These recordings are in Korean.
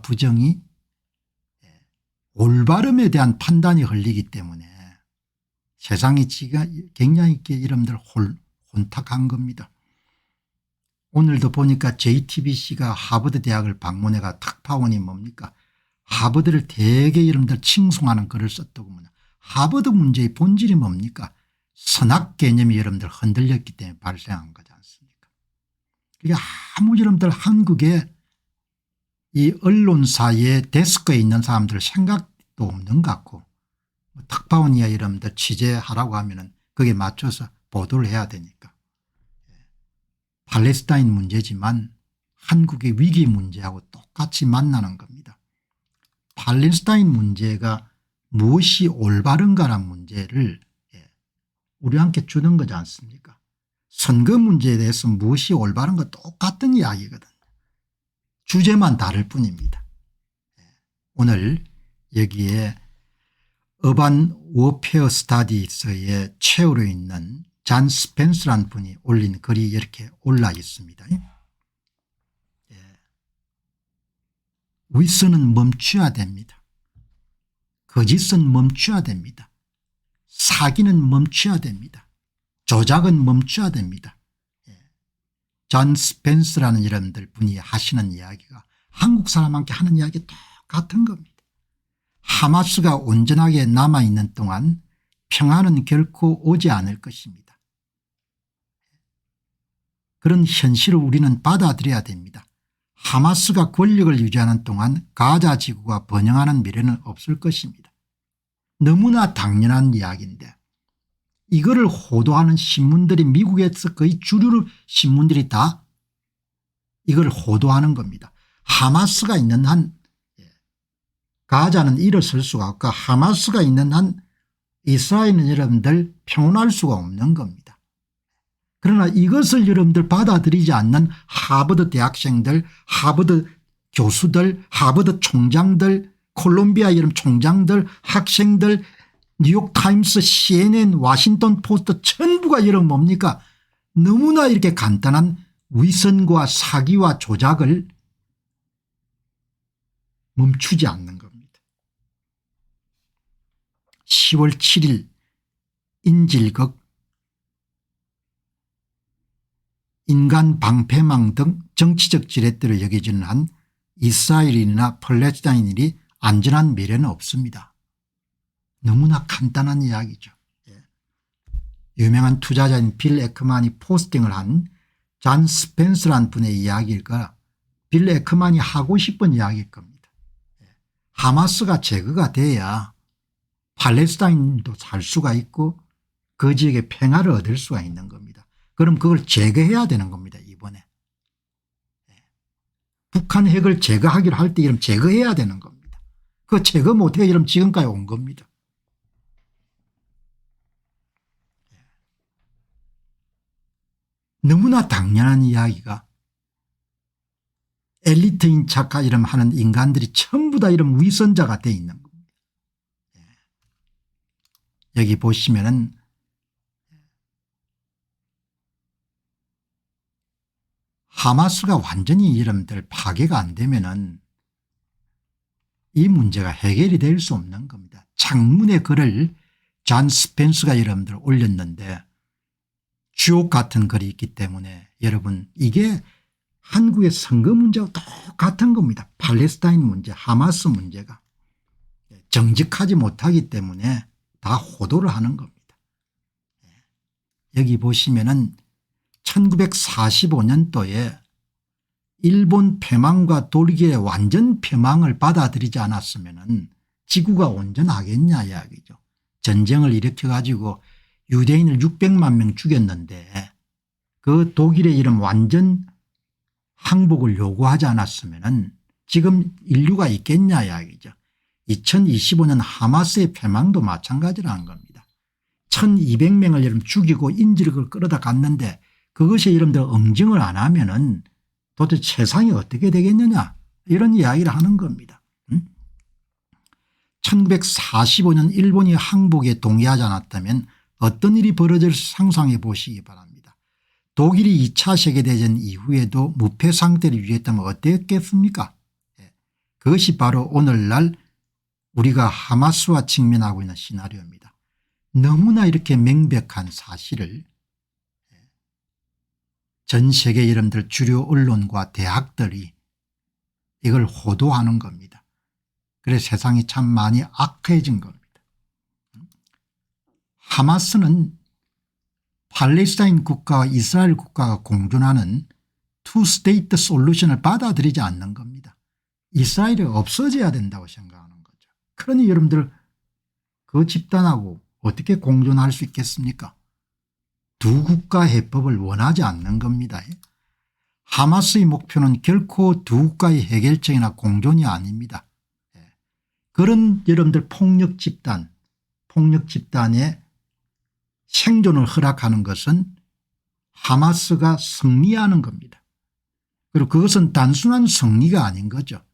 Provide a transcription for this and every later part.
부정이 올바름에 대한 판단이 흘리기 때문에 세상이 굉장히 여러분들 혼탁한 겁니다. 오늘도 보니까 JTBC가 하버드 대학을 방문해가 특파원이 뭡니까? 하버드를 되게 여러분들 칭송하는 글을 썼더군요. 하버드 문제의 본질이 뭡니까? 선악 개념이 여러분들 흔들렸기 때문에 발생한 거지 않습니까? 그게 아무 여러분들 한국의 이 언론사의 데스크에 있는 사람들 생각도 없는 것 같고 특파원이야 여러분들 취재하라고 하면은 거기에 맞춰서 보도를 해야 되니까. 팔레스타인 문제지만 한국의 위기 문제하고 똑같이 만나는 겁니다. 팔레스타인 문제가 무엇이 올바른가라는 문제를 우리한테 주는 거지 않습니까? 선거 문제에 대해서 무엇이 올바른가 똑같은 이야기거든요. 주제만 다를 뿐입니다. 오늘 여기에 어반 워페어 스타디스의 최후로 있는 잔 스펜스라는 분이 올린 글이 이렇게 올라 있습니다. 위선은 멈춰야 됩니다. 거짓은 멈춰야 됩니다. 사기는 멈춰야 됩니다. 조작은 멈춰야 됩니다. 잔 스펜스라는 여러분들 분이 하시는 이야기가 한국 사람한테 하는 이야기 똑같은 겁니다. 하마스가 온전하게 남아있는 동안 평화는 결코 오지 않을 것입니다. 그런 현실을 우리는 받아들여야 됩니다. 하마스가 권력을 유지하는 동안 가자 지구가 번영하는 미래는 없을 것입니다. 너무나 당연한 이야기인데 이거를 호도하는 신문들이 미국에서 거의 주류 신문들이 다 이걸 호도하는 겁니다. 하마스가 있는 한 가자는 일어설 수가 없고 하마스가 있는 한 이스라엘은 여러분들 평온할 수가 없는 겁니다. 그러나 이것을 여러분들 받아들이지 않는 하버드 대학생들, 하버드 교수들, 하버드 총장들, 콜롬비아 여러분 총장들, 학생들, 뉴욕타임스, CNN, 워싱턴 포스트 전부가 여러분 뭡니까? 너무나 이렇게 간단한 위선과 사기와 조작을 멈추지 않는 겁니다. 10월 7일 인질극 인간 방패망 등 정치적 지렛대로 여겨지는 한 이스라엘인이나 팔레스타인인이 안전한 미래는 없습니다. 너무나 간단한 이야기죠. 유명한 투자자인 빌 에크만이 포스팅을 한 잔 스펜스라는 분의 이야기일까 빌 에크만이 하고 싶은 이야기일 겁니다. 하마스가 제거가 돼야 팔레스타인도 살 수가 있고 그 지역에 평화를 얻을 수가 있는 겁니다. 그럼 그걸 제거해야 되는 겁니다. 이번에. 북한 핵을 제거하기로 할 때 이러면 제거해야 되는 겁니다. 그거 제거 못해 이러면 지금까지 온 겁니다. 너무나 당연한 이야기가 엘리트인 척하 이름 하는 인간들이 전부 다 이런 위선자가 돼 있는 겁니다. 여기 보시면은 하마스가 완전히 여러분들 파괴가 안 되면은 이 문제가 해결이 될 수 없는 겁니다. 장문의 글을 잔 스펜스가 여러분들 올렸는데 주옥 같은 글이 있기 때문에 여러분 이게 한국의 선거 문제와 똑같은 겁니다. 팔레스타인 문제, 하마스 문제가 정직하지 못하기 때문에 다 호도를 하는 겁니다. 여기 보시면은 1945년도에 일본 패망과 독일의 완전 패망을 받아들이지 않았으면 지구가 온전하겠냐 이야기죠. 전쟁을 일으켜 가지고 유대인을 600만 명 죽였는데 그 독일의 이런 완전 항복을 요구하지 않았으면 지금 인류가 있겠냐 이야기죠. 2025년 하마스의 패망도 마찬가지라는 겁니다. 1200명을 여러분 죽이고 인질을 끌어다 갔는데 그것이 여러분들 응징을 안 하면은 도대체 세상이 어떻게 되겠느냐 이런 이야기를 하는 겁니다. 1945년 일본이 항복에 동의하지 않았다면 어떤 일이 벌어질지 상상해 보시기 바랍니다. 독일이 2차 세계대전 이후에도 무패 상태를 유지했다면 어땠겠습니까? 그것이 바로 오늘날 우리가 하마스와 직면하고 있는 시나리오입니다. 너무나 이렇게 명백한 사실을 전 세계 여러분들 주요 언론과 대학들이 이걸 호도하는 겁니다. 그래서 세상이 참 많이 악해진 겁니다. 하마스는 팔레스타인 국가와 이스라엘 국가가 공존하는 투 스테이트 솔루션을 받아들이지 않는 겁니다. 이스라엘이 없어져야 된다고 생각하는 거죠. 그러니 여러분들 그 집단하고 어떻게 공존할 수 있겠습니까? 두 국가 해법을 원하지 않는 겁니다. 하마스의 목표는 결코 두 국가의 해결책이나 공존이 아닙니다. 그런 여러분들 폭력 집단의 생존을 허락하는 것은 하마스가 승리하는 겁니다. 그리고 그것은 단순한 승리가 아닌 거죠.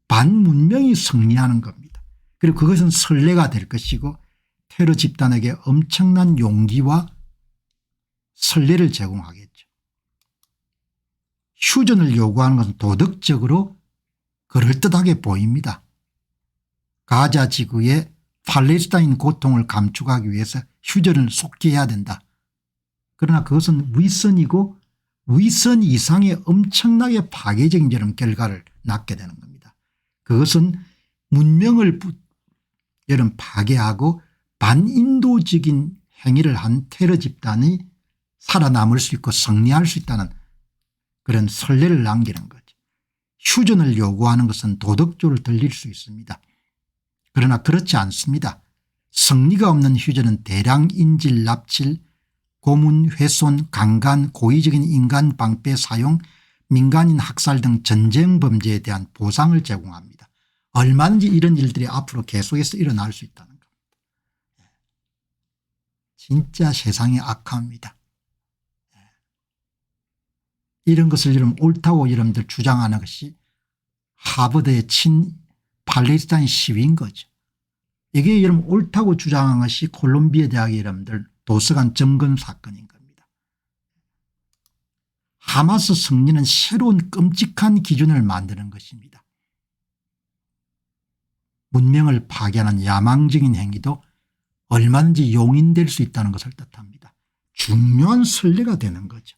반문명이 승리하는 겁니다. 그리고 그것은 선례가 될 것이고 테러 집단에게 엄청난 용기와 선례를 제공하겠죠. 휴전을 요구하는 것은 도덕적으로 그럴듯하게 보입니다. 가자 지구의 팔레스타인 고통을 감축하기 위해서 휴전을 속기해야 된다. 그러나 그것은 위선이고 위선 이상의 엄청나게 파괴적인 결과를 낳게 되는 겁니다. 그것은 문명을 파괴하고 반인도적인 행위를 한 테러 집단이 살아남을 수 있고 승리할 수 있다는 그런 선례를 남기는 거죠. 휴전을 요구하는 것은 도덕적으로 들릴 수 있습니다. 그러나 그렇지 않습니다. 승리가 없는 휴전은 대량 인질 납칠, 고문 훼손, 강간, 고의적인 인간 방패 사용, 민간인 학살 등 전쟁 범죄에 대한 보상을 제공합니다. 얼마든지 이런 일들이 앞으로 계속해서 일어날 수 있다는 겁니다. 진짜 세상이 악합니다. 이런 것을 여러분 옳다고 여러분들 주장하는 것이 하버드의 친 팔레스타인 시위인 거죠. 이게 여러분 옳다고 주장한 것이 콜롬비아 대학의 여러분들 도서관 점검 사건인 겁니다. 하마스 승리는 새로운 끔찍한 기준을 만드는 것입니다. 문명을 파괴하는 야망적인 행위도 얼마든지 용인될 수 있다는 것을 뜻합니다. 중요한 선례가 되는 거죠.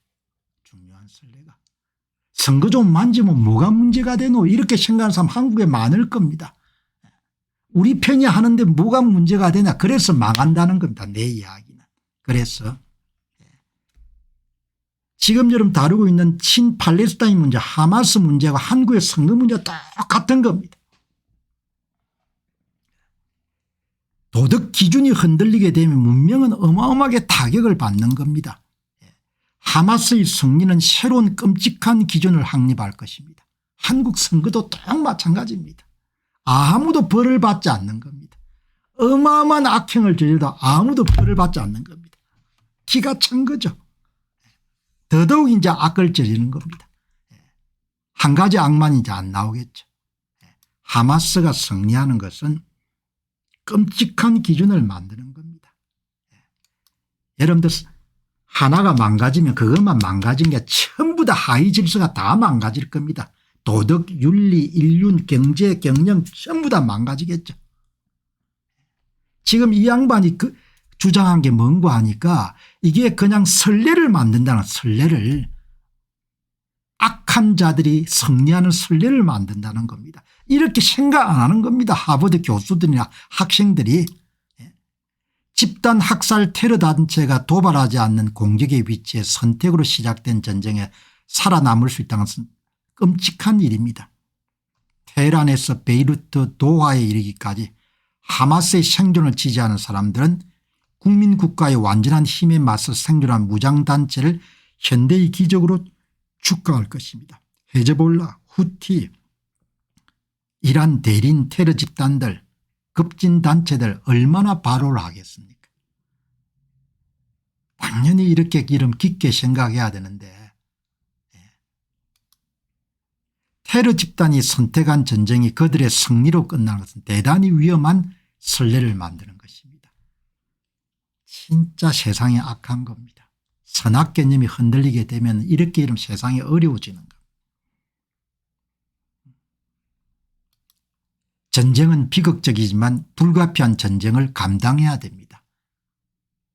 중요한 선례가. 선거 좀 만지면 뭐가 문제가 되노 이렇게 생각하는 사람 한국에 많을 겁니다. 우리 편이 하는데 뭐가 문제가 되냐 그래서 망한다는 겁니다. 내 이야기는. 그래서 지금 여러분 다루고 있는 친팔레스타인 문제 하마스 문제와 한국의 선거 문제가 똑같은 겁니다. 도덕 기준이 흔들리게 되면 문명은 어마어마하게 타격을 받는 겁니다. 하마스의 승리는 새로운 끔찍한 기준을 확립할 것입니다. 한국 선거도 또 마찬가지입니다. 아무도 벌을 받지 않는 겁니다. 어마어마한 악행을 저질러도 아무도 벌을 받지 않는 겁니다. 기가 찬 거죠. 더더욱 이제 악을 저지르는 겁니다. 한 가지 악만 이제 안 나오겠죠. 하마스가 승리하는 것은 끔찍한 기준을 만드는 겁니다. 여러분들 하나가 망가지면 그것만 망가진 게 전부 다 하위 질서가 다 망가질 겁니다. 도덕, 윤리, 인륜, 경제, 경영 전부 다 망가지겠죠. 지금 이 양반이 주장한 게 뭔가 하니까 이게 그냥 선례를 만든다는 선례를 악한 자들이 승리하는 선례를 만든다는 겁니다. 이렇게 생각 안 하는 겁니다. 하버드 교수들이나 학생들이. 집단 학살 테러 단체가 도발하지 않는 공격의 위치에 선택으로 시작된 전쟁에 살아남을 수 있다는 것은 끔찍한 일입니다. 테헤란에서 베이루트 도하에 이르기까지 하마스의 생존을 지지하는 사람들은 국민국가의 완전한 힘에 맞서 생존한 무장단체를 현대의 기적으로 축하할 것입니다. 헤즈볼라, 후티, 이란 대린 테러 집단들, 급진단체들 얼마나 바로를 하겠습니까? 당연히 이렇게 이름 깊게 생각해야 되는데 테러 집단이 선택한 전쟁이 그들의 승리로 끝나는 것은 대단히 위험한 선례를 만드는 것입니다. 진짜 세상이 악한 겁니다. 선악 개념이 흔들리게 되면 이렇게 이러면 세상이 어려워지는 겁니다. 전쟁은 비극적이지만 불가피한 전쟁을 감당해야 됩니다.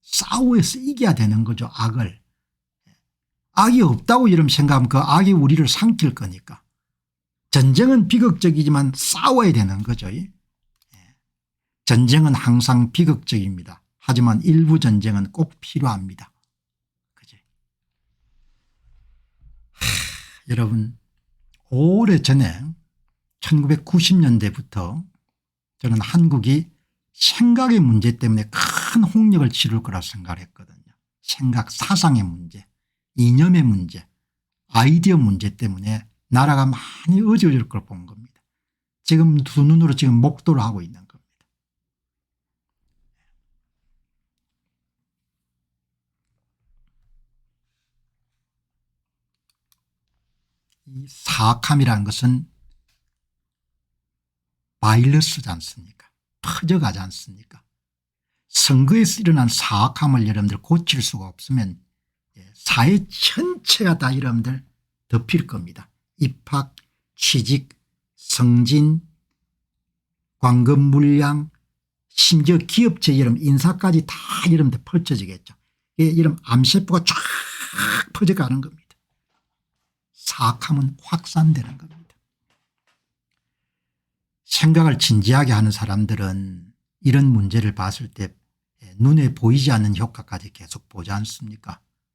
싸워서 이겨야 되는 거죠. 악을. 악이 없다고 이러면 생각하면 그 악이 우리를 삼킬 거니까. 전쟁은 비극적이지만 싸워야 되는 거죠. 전쟁은 항상 비극적입니다. 하지만 일부 전쟁은 꼭 필요합니다. 그죠? 여러분 오래전에 1990년대부터 저는 한국이 생각의 문제 때문에 큰 홍역을 치를 거라 생각을 했거든요. 생각 사상의 문제, 이념의 문제, 아이디어 문제 때문에 나라가 많이 어려워질 걸 본 겁니다. 지금 두 눈으로 지금 목도를 하고 있는 겁니다. 이 사악함이라는 것은 바이러스지 않습니까? 퍼져가지 않습니까? 선거에서 일어난 사악함을 여러분들 고칠 수가 없으면 사회 전체가 다 여러분들 덮일 겁니다. 입학, 취직, 승진, 관급 물량, 심지어 기업체 여러분 인사까지 다 여러분들 펼쳐지겠죠. 이런 암세포가 쫙 퍼져가는 겁니다. 사악함은 확산되는 겁니다. 생각을 진지하게 하는 사람들은 이런 문제를 봤을 때 눈에 보이지 않는 효과까지 계속 보지 않습니까?